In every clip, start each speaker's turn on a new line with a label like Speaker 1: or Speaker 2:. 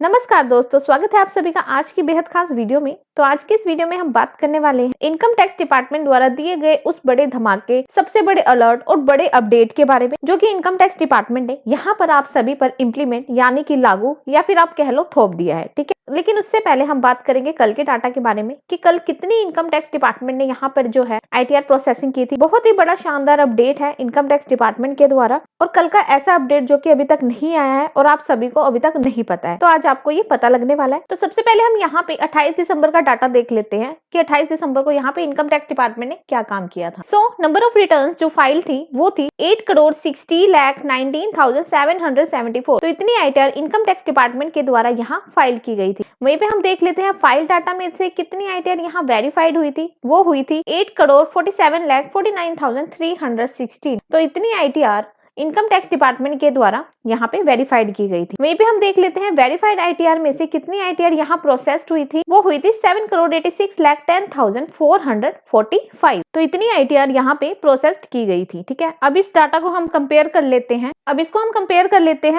Speaker 1: नमस्कार दोस्तों, स्वागत है आप सभी का आज की बेहद खास वीडियो में। तो आज की इस वीडियो में हम बात करने वाले हैं इनकम टैक्स डिपार्टमेंट द्वारा दिए गए उस बड़े धमाके, सबसे बड़े अलर्ट और बड़े अपडेट के बारे में, जो कि इनकम टैक्स डिपार्टमेंट ने यहाँ पर आप सभी पर इम्प्लीमेंट यानी कि लागू या फिर आप कह लो थोप दिया है। ठीक है, लेकिन उससे पहले हम बात करेंगे कल के डाटा के बारे में कि कल कितनी इनकम टैक्स डिपार्टमेंट ने यहाँ पर जो है ITR प्रोसेसिंग की थी। बहुत ही बड़ा शानदार अपडेट है इनकम टैक्स डिपार्टमेंट के द्वारा, और कल का ऐसा अपडेट जो कि अभी तक नहीं आया है और आप सभी को अभी तक नहीं पता है, तो आज आपको ये पता लगने वाला है। तो सबसे पहले हम यहाँ पे 28 दिसंबर का डाटा देख लेते हैं कि 28 दिसंबर को यहाँ पे इनकम टैक्स डिपार्टमेंट ने क्या काम किया था। नंबर ऑफ रिटर्न्स जो फाइल थी वो थी 8,60,19,774। तो इतनी ITR इनकम टैक्स डिपार्टमेंट के द्वारा यहाँ फाइल की गई थी। वहीं पे हम देख लेते हैं फाइल डाटा में से कितनी ITR यहाँ वेरीफाइड हुई थी। वो हुई थी 8,47,49,316। तो इतनी ITR इनकम टैक्स डिपार्टमेंट के द्वारा यहाँ पे वेरीफाइड की गई थी। वहीं पे हम देख लेते हैं वेरीफाइड ITR में से कितनी ITR यहाँ प्रोसेस्ड हुई थी। वो हुई थी 7,86,10,445। तो इतनी ITR यहाँ पे प्रोसेस्ड की गई थी। ठीक है, अब इस डाटा को हम कंपेयर कर लेते हैं।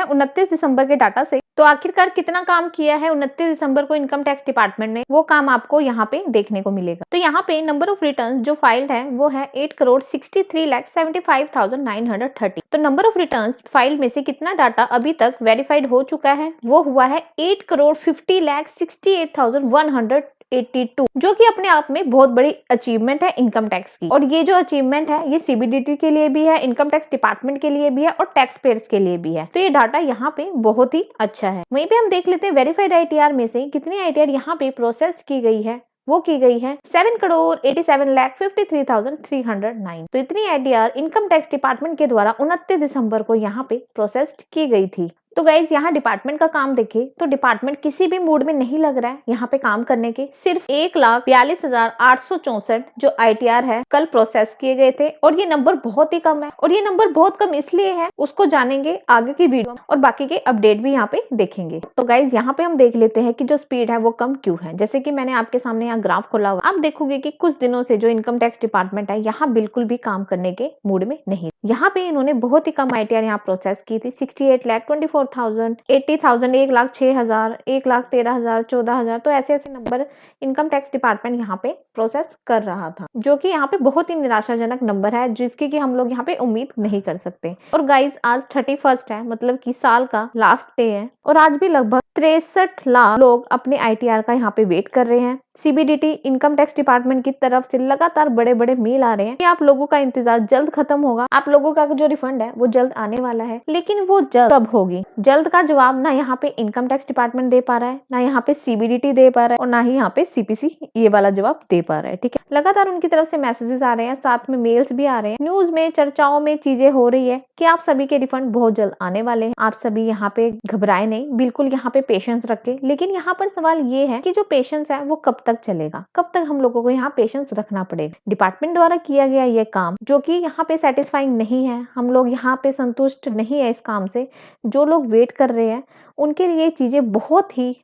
Speaker 1: 29 दिसंबर के डाटा से। तो आखिरकार कितना काम किया है 29 दिसंबर को इनकम टैक्स डिपार्टमेंट ने, वो काम आपको यहाँ पे देखने को मिलेगा। तो यहाँ पे नंबर ऑफ रिटर्न जो फाइल्ड है वो है 8,63,75,930। तो नंबर ऑफ रिटर्न्स फाइल में से कितना डाटा अभी तक वेरीफाइड हो चुका है, वो हुआ है 8,50,68,182, जो कि अपने आप में बहुत बड़ी अचीवमेंट है इनकम टैक्स की। और ये जो अचीवमेंट है ये CBDT के लिए भी है, इनकम टैक्स डिपार्टमेंट के लिए भी है और टैक्स पेयर्स के लिए भी है। तो ये डाटा यहाँ पे बहुत ही अच्छा है। वहीं पे हम देख लेते हैं वेरीफाइड ITR में से कितनी ITR यहाँ पे प्रोसेस की गई है। वो की गई है 7,87,53,309। तो इतनी ITR इनकम टैक्स डिपार्टमेंट के द्वारा 29 दिसंबर को यहाँ पे प्रोसेस्ड की गई थी। तो गाइज यहाँ डिपार्टमेंट का काम देखे तो डिपार्टमेंट किसी भी मूड में नहीं लग रहा है यहाँ पे काम करने के। सिर्फ 1,42,864 जो ITR है कल प्रोसेस किए गए थे, और ये नंबर बहुत ही कम है। और ये नंबर बहुत कम इसलिए है, उसको जानेंगे आगे की वीडियो और बाकी के अपडेट भी यहाँ पे देखेंगे। तो गाइज यहाँ पे हम देख लेते हैं कि जो स्पीड है वो कम क्यों है। जैसे कि मैंने आपके सामने यहाँ ग्राफ खोला हुआ, आप देखोगे कि कुछ दिनों से जो इनकम टैक्स डिपार्टमेंट है यहाँ बिल्कुल भी काम करने के मूड में नहीं। यहाँ पे इन्होंने बहुत ही कम ITR यहाँ प्रोसेस की थी। 68,24,000, 80,000, 1,06,000, 1,13,000, 14,000। तो ऐसे ऐसे नंबर इनकम टैक्स डिपार्टमेंट यहाँ पे प्रोसेस कर रहा था, जो कि यहाँ पे बहुत ही निराशाजनक नंबर है, जिसकी कि हम लोग यहाँ पे उम्मीद नहीं कर सकते। और गाइज आज 31 है, मतलब कि साल का लास्ट डे है, और आज भी लगभग 63 लाख लोग अपने ITR का यहाँ पे वेट कर रहे हैं। CBDT इनकम टैक्स डिपार्टमेंट की तरफ से लगातार बड़े बड़े मेल आ रहे हैं कि आप लोगों का इंतजार जल्द खत्म होगा, आप लोगों का जो रिफंड है वो जल्द आने वाला है। लेकिन वो जल्द कब होगी? जल्द का जवाब ना यहाँ पे इनकम टैक्स डिपार्टमेंट दे पा रहा है, ना यहाँ पे CBDT दे पा रहा है, और ना ही यहाँ पे CPC ये वाला जवाब दे पा रहा है। ठीक है, लगातार उनकी तरफ से मैसेजेस आ रहे हैं, साथ में मेल्स भी आ रहे हैं, न्यूज में चर्चाओं में चीजें हो रही है कि आप सभी के रिफंड बहुत जल्द आने वाले हैं। आप सभी यहाँ पे घबराए नहीं, बिल्कुल यहाँ पे पेशेंस रखे। लेकिन यहाँ पर सवाल ये है कि जो पेशेंस है वो कब तक चलेगा, कब तक हम लोगों को यहाँ पेशेंस रखना पड़ेगा। डिपार्टमेंट द्वारा किया गया ये काम जो कि यहाँ पे सेटिस्फाइंग नहीं है, हम लोग यहाँ पे संतुष्ट नहीं है इस काम से। जो लोग वेट कर रहे हैं उनके लिए चीजें बहुत ही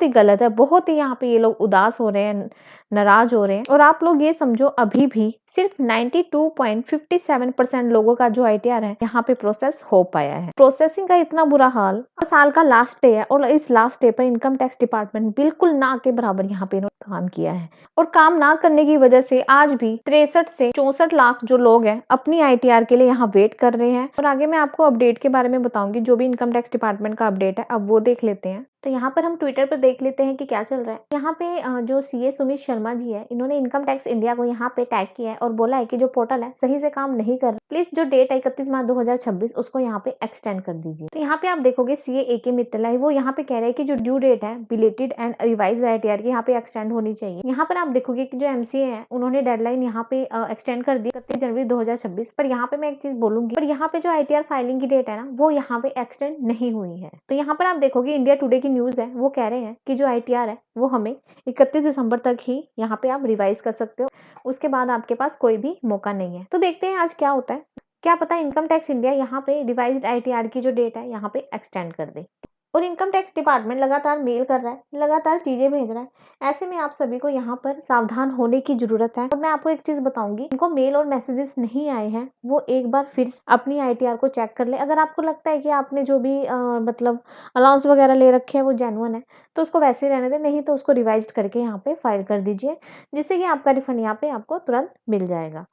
Speaker 1: गलत है, बहुत ही यहाँ पे ये लोग उदास हो रहे हैं, नाराज हो रहे हैं। और आप लोग ये समझो अभी भी सिर्फ 92.57% लोगों का जो ITR है यहाँ पे प्रोसेस हो पाया है। प्रोसेसिंग का इतना बुरा हाल। साल का लास्ट डे है और इस लास्ट डे पर इनकम टैक्स डिपार्टमेंट बिल्कुल ना के बराबर यहाँ पे काम किया है, और काम ना करने की वजह से आज भी 63 से 64 लाख जो लोग हैं अपनी ITR के लिए यहाँ वेट कर रहे हैं। और आगे मैं आपको अपडेट के बारे में बताऊंगी, जो भी इनकम टैक्स डिपार्टमेंट का अपडेट है अब वो देख लेते हैं। तो यहाँ पर हम ट्विटर पर देख लेते हैं कि क्या चल रहा है। यहाँ पे जो CA सुमित शर्मा जी है, इन्होंने इनकम टैक्स इंडिया को यहाँ पे टैग किया है और बोला है कि जो पोर्टल है सही से काम नहीं कर रहा, प्लीज जो डेट है 31 मार्च 2026 उसको यहाँ पे एक्सटेंड कर दीजिए। तो यहाँ पे आप देखोगे CA AK मित्तल वो यहाँ पे कह रहे हैं कि जो ड्यू डेट है बिलेटेड एंड रिवाइज्ड ITR की यहाँ पे एक्सटेंड होनी चाहिए। यहाँ पर आप देखोगे कि जो MCA है उन्होंने डेडलाइन यहाँ पे एक्सटेंड कर दी 31 जनवरी 2026। पर यहाँ पे मैं एक चीज बोलूंगी, पर यहाँ पे जो ITR फाइलिंग की डेट है ना वो यहाँ पे एक्सटेंड नहीं हुई है। तो यहाँ पर आप देखोगे इंडिया टुडे की न्यूज है, वो कह रहे हैं कि जो ITR है वो हमें 31 दिसंबर तक ही यहाँ पे आप रिवाइज कर सकते हो, उसके बाद आपके पास कोई भी मौका नहीं है। तो देखते हैं आज क्या होता है, क्या पता इनकम टैक्स इंडिया यहाँ पे रिवाइज्ड ITR की जो डेट है यहाँ पे एक्सटेंड कर दे। और इनकम टैक्स डिपार्टमेंट लगातार मेल कर रहा है, लगातार चीजें भेज रहा है। ऐसे में आप सभी को यहाँ पर सावधान होने की जरूरत है। और मैं आपको एक चीज बताऊंगी, इनको मेल और मैसेजेस नहीं आए हैं वो एक बार फिर अपनी ITR को चेक कर ले। अगर आपको लगता है कि आपने जो भी मतलब अलाउंस वगैरह ले रखे हैं वो जेन्युइन है तो उसको वैसे ही रहने दें, नहीं तो उसको रिवाइज करके यहाँ पे फाइल कर दीजिए, जिससे कि आपका रिफंड यहाँ पे आपको तुरंत मिल जाएगा।